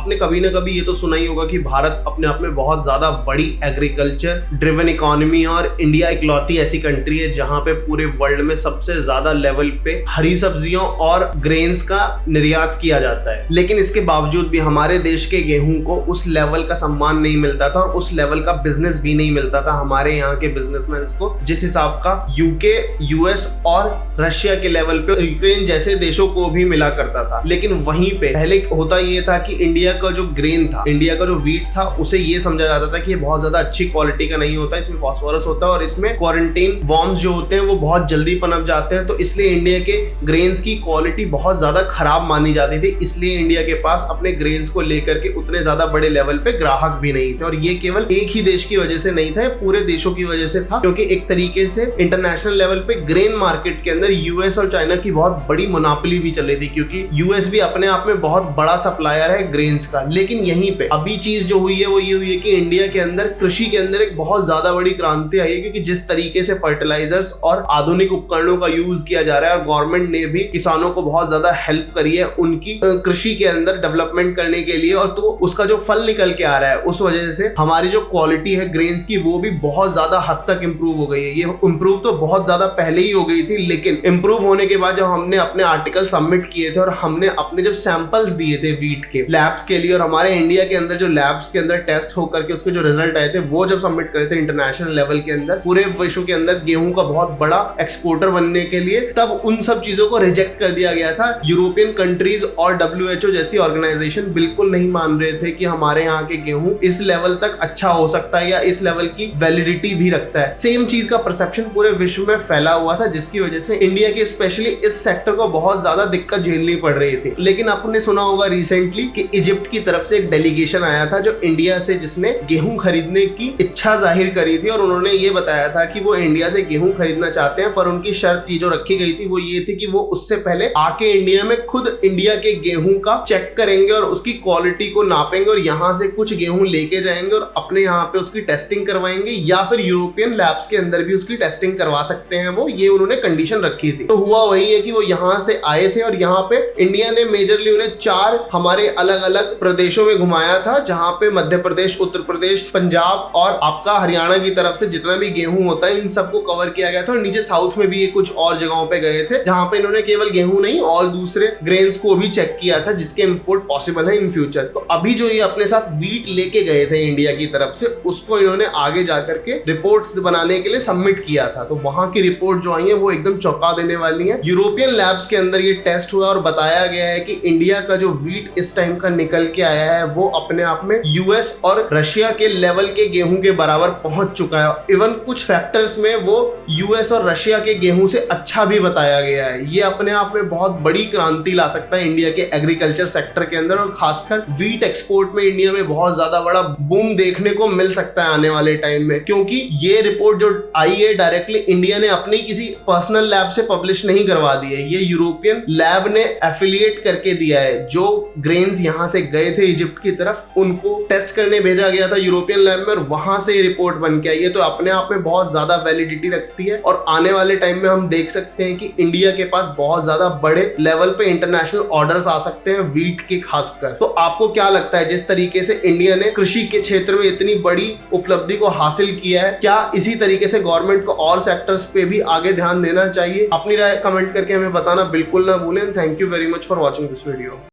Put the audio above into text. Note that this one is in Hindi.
आपने कभी ना कभी ये तो सुना ही होगा कि भारत अपने आप में बहुत ज्यादा बड़ी एग्रीकल्चर ड्रिवन इकोनॉमी है और इंडिया इकलौती ऐसी कंट्री है जहां पे पूरे वर्ल्ड में सबसे ज्यादा लेवल पे हरी सब्जियों और ग्रेन्स का निर्यात किया जाता है। लेकिन इसके बावजूद भी हमारे देश के गेहूं को उस लेवल का सम्मान नहीं मिलता था और उस लेवल का बिजनेस भी नहीं मिलता था हमारे यहाँ के बिजनेसमैन को, जिस हिसाब का यूके, यूएस और रशिया के लेवल पे यूक्रेन जैसे देशों को भी मिला करता था। लेकिन वहीं पे पहले होता ये था कि इंडिया का जो ग्रेन था, इंडिया का जो व्हीट था, उसे ये समझा जाता था कि ये बहुत ज्यादा अच्छी क्वालिटी का नहीं होता, इसमें फास्फोरस होता है और इसमें क्वारंटाइन वॉर्म्स जो होते हैं वो बहुत जल्दी पनप जाते हैं। तो इसलिए इंडिया के ग्रेन्स की क्वालिटी बहुत ज्यादा खराब मानी जाती थी। इसलिए इंडिया के पास अपने ग्रेन्स को लेकर के उतने ज्यादा बड़े लेवल पे ग्राहक भी नहीं थे। और ये केवल एक ही देश की वजह से नहीं था, पूरे देशों की वजह से था, क्योंकि एक तरीके से इंटरनेशनल लेवल पे ग्रेन मार्केट के अंदर यूएस और चाइना की बहुत बड़ी मोनोपोली भी चली थी, क्योंकि यूएस भी अपने आप में बहुत बड़ा सप्लायर है ग्रेन्स का। लेकिन यहीं पे अभी चीज जो हुई है वो ये हुई है कि इंडिया के अंदर कृषि के अंदर एक बहुत ज्यादा बड़ी क्रांति आई है, क्योंकि जिस तरीके से फर्टिलाइजर्स और आधुनिक उपकरणों का यूज किया जा रहा है और गवर्नमेंट ने भी किसानों को बहुत ज्यादा हेल्प करी है उनकी कृषि के अंदर डेवलपमेंट करने के लिए, और तो उसका जो फल निकल के आ रहा है उस वजह से हमारी जो क्वालिटी है ग्रेन्स की वो भी बहुत ज्यादा हद तक इंप्रूव हो गई है। ये इंप्रूव तो बहुत ज्यादा पहले ही हो गई थी, लेकिन इंप्रूव होने के बाद जब हमने अपने आर्टिकल सबमिट किए थे और हमने अपने जब सैंपल्स दिए थे वीट के लैब्स के लिए, और हमारे इंडिया के अंदर जो लैब्स के अंदर टेस्ट होकर के उसके जो रिजल्ट आए थे वो जब सबमिट करे थे इंटरनेशनल लेवल के अंदर पूरे विश्व के अंदर गेहूं का बहुत बड़ा एक्सपोर्टर बनने के लिए, तब उन सब चीजों को रिजेक्ट कर दिया गया था। यूरोपियन कंट्रीज और WHO जैसी ऑर्गेनाइजेशन बिल्कुल नहीं मान रहे थे कि हमारे यहाँ के गेहूं इस लेवल तक अच्छा हो सकता है या इस लेवल की वैलिडिटी भी रखता है। सेम चीज का परसेप्शन पूरे विश्व में फैला हुआ था, जिसकी वजह से इंडिया के स्पेशली इस सेक्टर को बहुत ज्यादा दिक्कत झेलनी पड़ रही थी। लेकिन आपने सुना होगा रिसेंटली कि इजिप्ट की तरफ से एक डेलीगेशन आया था जो इंडिया से, जिसने गेहूं खरीदने की इच्छा जाहिर करी थी और उन्होंने ये बताया था कि वो इंडिया से गेहूं खरीदना चाहते हैं, पर उनकी शर्त जो रखी गई थी वो ये थी कि वो उससे पहले आके इंडिया में खुद इंडिया के गेहूं का चेक करेंगे और उसकी क्वालिटी को नापेंगे और यहाँ से कुछ गेहूं लेके जाएंगे और अपने यहाँ पे उसकी टेस्टिंग करवाएंगे, या फिर यूरोपियन लैब्स के अंदर भी उसकी टेस्टिंग करवा सकते हैं वो, ये उन्होंने कंडीशन रखी थी। तो हुआ वही है कि वो यहाँ से आए थे और यहाँ पे इंडिया ने मेजरली उन्हें 4 हमारे अलग अलग प्रदेशों में घुमाया था, जहाँ पे मध्य प्रदेश, उत्तर प्रदेश, पंजाब और आपका हरियाणा की तरफ से जितना भी गेहूं होता है इन सबको कवर किया गया था। और नीचे साउथ में भी ये कुछ और जगहों पे गए थे जहाँ पे इन्होंने केवल गेहूं नहीं और दूसरे ग्रेन्स को भी चेक किया था जिसके इंपोर्ट पॉसिबल है इन फ्यूचर। तो अभी जो ये अपने साथ वीट लेके गए थे इंडिया की तरफ से, उसको इन्होंने आगे जाकर के रिपोर्ट्स बनाने के लिए सबमिट किया था। तो वहां की रिपोर्ट जो आई है वो एकदम चौंका देने वाली है। यूरोपियन लैब्स के अंदर ये टेस्ट हुआ और बताया गया है कि इंडिया का जो वीट इस टाइम का निकल के आया है वो अपने आप में यूएस और रशिया के लेवल के गेहूं के बराबर पहुंच चुका है। इवन कुछ फैक्टर्स में वो यूएस और रशिया के गेहूं से अच्छा भी बताया गया है। ये अपने आप में बहुत बड़ी क्रांति ला सकता है इंडिया के एग्रीकल्चर सेक्टर के अंदर, और खासकर वीट एक्सपोर्ट में इंडिया में बहुत ज्यादा बड़ा बूम देखने को मिल सकता है आने वाले टाइम में, क्योंकि ये रिपोर्ट जो आई है डायरेक्टली इंडिया ने अपनी किसी पर्सनल लैब से पब्लिश नहीं करवा दी है, ये यूरोपियन लैब ने एफिलिएट करके दिया है। जो ग्रेन्स यहाँ से गए थे इजिप्ट की तरफ उनको टेस्ट करने भेजा गया था यूरोपियन लैब में और वहां से रिपोर्ट बन के आई है। तो अपने आप में बहुत ज्यादा वैलिडिटी रखती है और आने वाले टाइम में हम देख सकते हैं कि इंडिया के पास बहुत ज्यादा बड़े लेवल पे इंटरनेशनल ऑर्डर्स आ सकते हैं वीट के खासकर। तो आपको क्या लगता है, जिस तरीके से इंडिया ने कृषि के क्षेत्र में इतनी बड़ी उपलब्धि को हासिल किया है, क्या इसी तरीके से गवर्नमेंट को और सेक्टर्स पे भी आगे ध्यान देना चाहिए? अपनी राय कमेंट करके हमें बताना बिल्कुल ना भूलें। Thank you very much for watching this video.